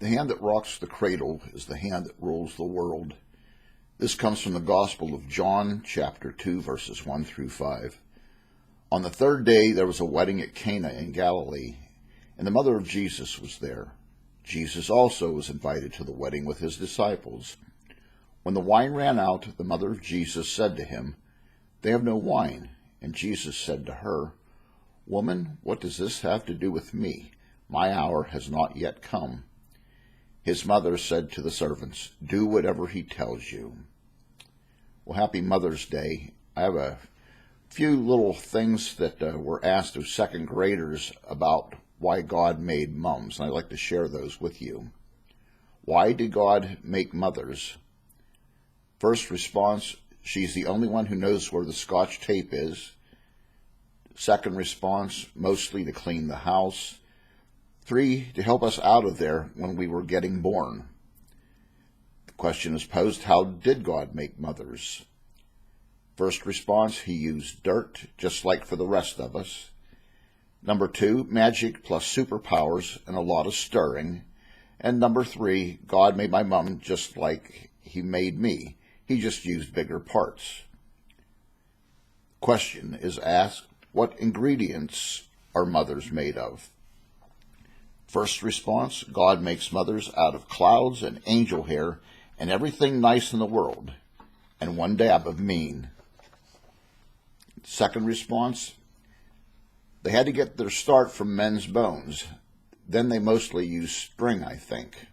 The hand that rocks the cradle is the hand that rules the world. This comes from the Gospel of John, chapter 2, verses 1 through 5. On the third day there was a wedding at Cana in Galilee, and the mother of Jesus was there. Jesus also was invited to the wedding with his disciples. When the wine ran out, the mother of Jesus said to him, "They have no wine." And Jesus said to her, "Woman, what does this have to do with me? My hour has not yet come." His mother said to the servants, "Do whatever he tells you." Well, happy Mother's Day. I have a few little things that were asked of second graders about why God made mums, and I'd like to share those with you. Why did God make mothers? First response, she's the only one who knows where the Scotch tape is. Second response, mostly to clean the house. 3, to help us out of there when we were getting born. The question is posed, how did God make mothers? First response, he used dirt, just like for the rest of us. Number 2, magic plus superpowers and a lot of stirring. And number 3, God made my mom just like he made me. He just used bigger parts. Question is asked, what ingredients are mothers made of? First response, God makes mothers out of clouds and angel hair and everything nice in the world, and one dab of mean. Second response, they had to get their start from men's bones. Then they mostly used string, I think.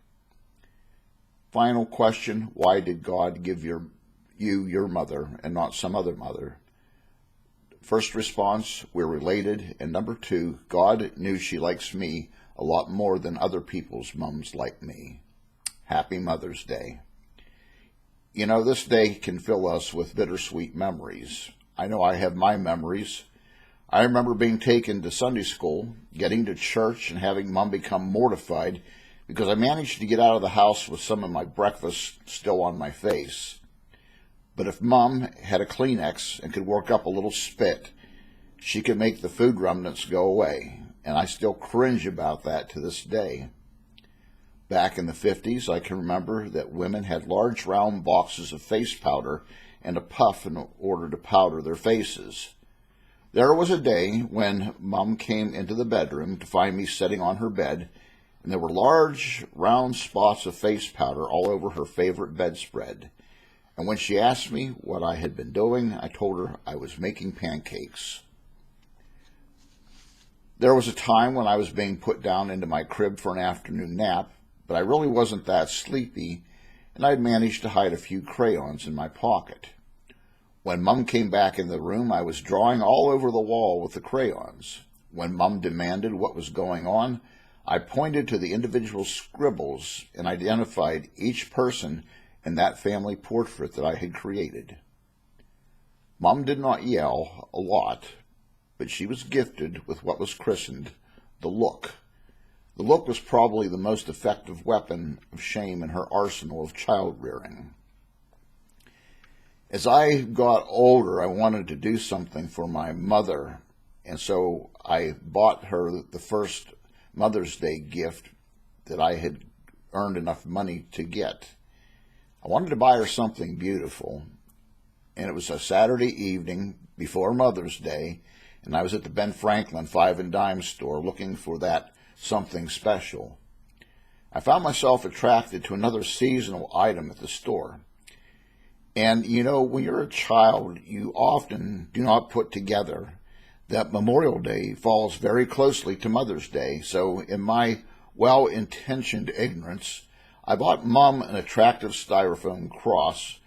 Final question, why did God give you your mother and not some other mother? First response, we're related. And number 2, God knew she likes me a lot more than other people's mums like me. Happy Mother's Day. You know, this day can fill us with bittersweet memories. I know I have my memories. I remember being taken to Sunday school, getting to church, and having Mom become mortified because I managed to get out of the house with some of my breakfast still on my face. But if Mom had a Kleenex and could work up a little spit, she could make the food remnants go away, and I still cringe about that to this day. Back in the 50s, I can remember that women had large round boxes of face powder and a puff in order to powder their faces. There was a day when Mom came into the bedroom to find me sitting on her bed, and there were large round spots of face powder all over her favorite bedspread. And when she asked me what I had been doing, I told her I was making pancakes. There was a time when I was being put down into my crib for an afternoon nap, but I really wasn't that sleepy, and I'd managed to hide a few crayons in my pocket. When Mom came back in the room, I was drawing all over the wall with the crayons. When Mom demanded what was going on, I pointed to the individual scribbles and identified each person in that family portrait that I had created. Mom did not yell a lot, but she was gifted with what was christened the look. The look was probably the most effective weapon of shame in her arsenal of child-rearing. As I got older, I wanted to do something for my mother, and so I bought her the first Mother's Day gift that I had earned enough money to get. I wanted to buy her something beautiful, and it was a Saturday evening before Mother's Day, and I was at the Ben Franklin 5 and Dime store looking for that something special. I found myself attracted to another seasonal item at the store. And, you know, when you're a child, you often do not put together that Memorial Day falls very closely to Mother's Day. So in my well-intentioned ignorance, I bought Mom an attractive styrofoam cross,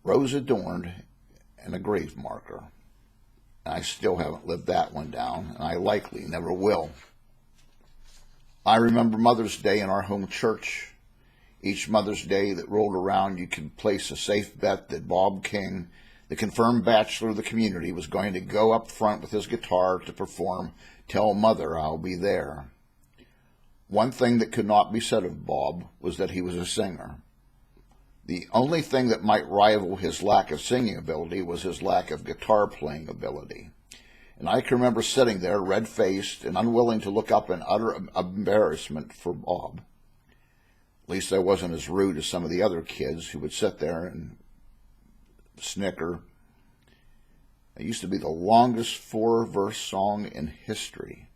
rose-adorned, and a grave marker. And I still haven't lived that one down, and I likely never will. I remember Mother's Day in our home church. Each Mother's Day that rolled around, you could place a safe bet that Bob King, the confirmed bachelor of the community, was going to go up front with his guitar to perform "Tell Mother I'll Be There." One thing that could not be said of Bob was that he was a singer. The only thing that might rival his lack of singing ability was his lack of guitar playing ability. And I can remember sitting there, red-faced and unwilling to look up in utter embarrassment for Bob. At least I wasn't as rude as some of the other kids who would sit there and snicker. It used to be the longest 4-verse song in history.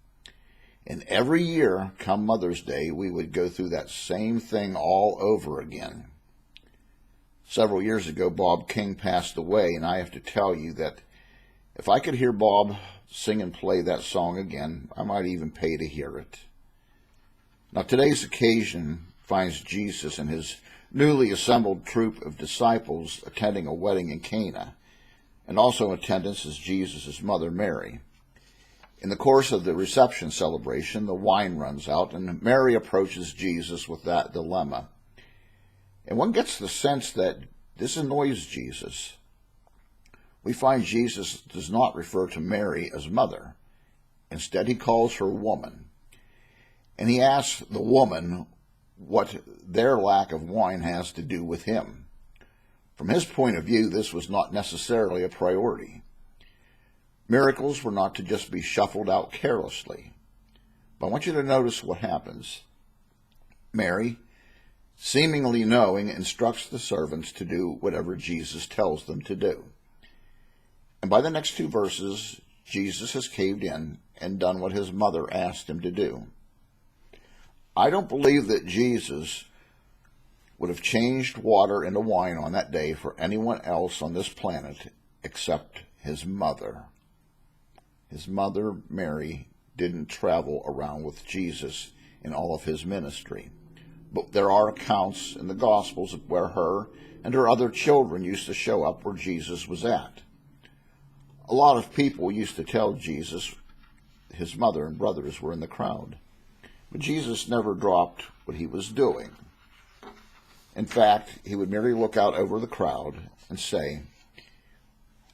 And every year, come Mother's Day, we would go through that same thing all over again. Several years ago, Bob King passed away, and I have to tell you that if I could hear Bob sing and play that song again, I might even pay to hear it. Now, today's occasion finds Jesus and his newly assembled troop of disciples attending a wedding in Cana, and also in attendance is Jesus' mother, Mary. In the course of the reception celebration, the wine runs out, and Mary approaches Jesus with that dilemma. And one gets the sense that this annoys Jesus. We find Jesus does not refer to Mary as mother. Instead, he calls her woman. And he asks the woman what their lack of wine has to do with him. From his point of view, this was not necessarily a priority. Miracles were not to just be shuffled out carelessly. But I want you to notice what happens. Mary, seemingly knowing, instructs the servants to do whatever Jesus tells them to do. And by the next 2 verses, Jesus has caved in and done what his mother asked him to do. I don't believe that Jesus would have changed water into wine on that day for anyone else on this planet except his mother. His mother, Mary, didn't travel around with Jesus in all of his ministry. But there are accounts in the Gospels where her and her other children used to show up where Jesus was at. A lot of people used to tell Jesus his mother and brothers were in the crowd. But Jesus never dropped what he was doing. In fact, he would merely look out over the crowd and say,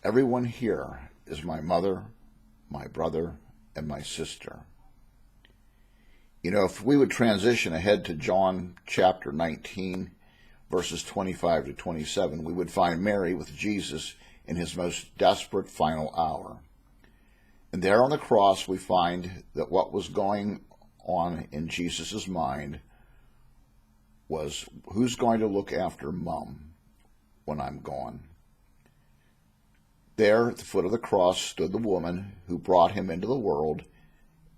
"Everyone here is my mother, my brother, and my sister." You know, if we would transition ahead to John chapter 19, verses 25 to 27, we would find Mary with Jesus in his most desperate final hour. And there on the cross we find that what was going on in Jesus' mind was, who's going to look after Mom when I'm gone? There at the foot of the cross stood the woman who brought him into the world,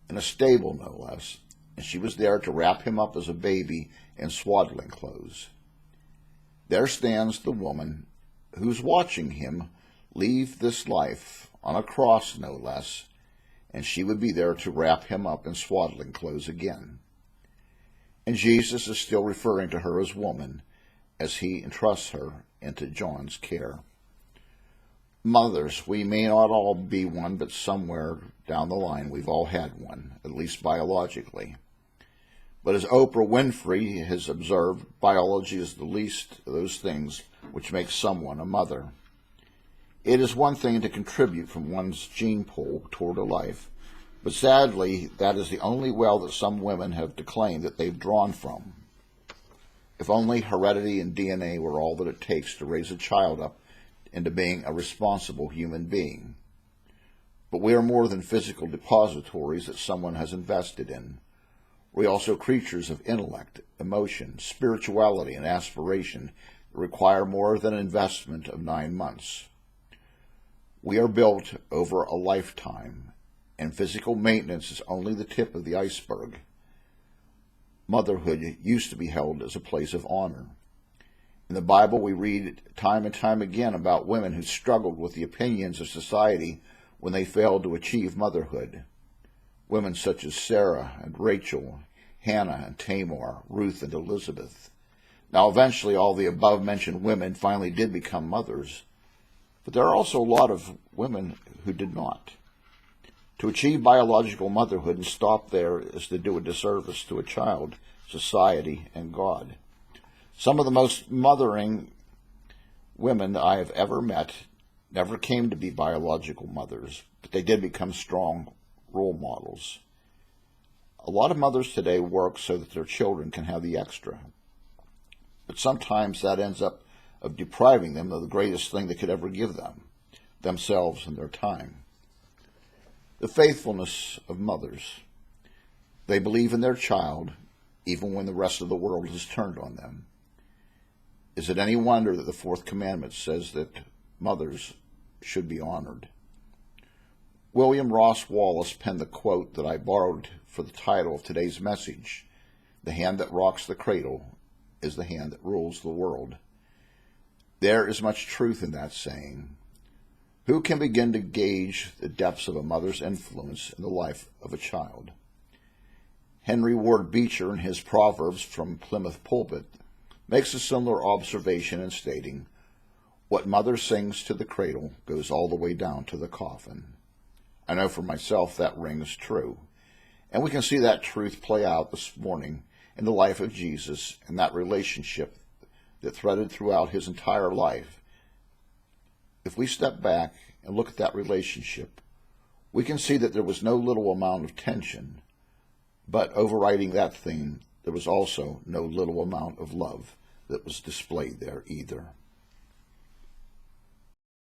in a stable no less, and she was there to wrap him up as a baby in swaddling clothes. There stands the woman who's watching him leave this life, on a cross no less, and she would be there to wrap him up in swaddling clothes again. And Jesus is still referring to her as woman as he entrusts her into John's care. Mothers, we may not all be one, but somewhere down the line we've all had one, at least biologically. But as Oprah Winfrey has observed, biology is the least of those things which make someone a mother. It is one thing to contribute from one's gene pool toward a life, but sadly, that is the only well that some women have declaimed that they've drawn from. If only heredity and DNA were all that it takes to raise a child up into being a responsible human being. But we are more than physical depositories that someone has invested in. We are also creatures of intellect, emotion, spirituality, and aspiration that require more than an investment of 9 months. We are built over a lifetime, and physical maintenance is only the tip of the iceberg. Motherhood used to be held as a place of honor. In the Bible, we read time and time again about women who struggled with the opinions of society when they failed to achieve motherhood. Women such as Sarah and Rachel, Hannah and Tamar, Ruth and Elizabeth. Now, eventually, all the above-mentioned women finally did become mothers. But there are also a lot of women who did not. To achieve biological motherhood and stop there is to do a disservice to a child, society, and God. Some of the most mothering women I have ever met never came to be biological mothers, but they did become strong role models. A lot of mothers today work so that their children can have the extra. But sometimes that ends up of depriving them of the greatest thing they could ever give them, themselves and their time. The faithfulness of mothers. They believe in their child, even when the rest of the world has turned on them. Is it any wonder that the fourth commandment says that mothers should be honored? William Ross Wallace penned the quote that I borrowed for the title of today's message: "The hand that rocks the cradle is the hand that rules the world." There is much truth in that saying. Who can begin to gauge the depths of a mother's influence in the life of a child? Henry Ward Beecher, in his Proverbs from Plymouth Pulpit, makes a similar observation in stating, "What mother sings to the cradle goes all the way down to the coffin." I know for myself that rings true, and we can see that truth play out this morning in the life of Jesus and that relationship that threaded throughout his entire life. If we step back and look at that relationship, we can see that there was no little amount of tension, but overriding that theme, there was also no little amount of love that was displayed there either.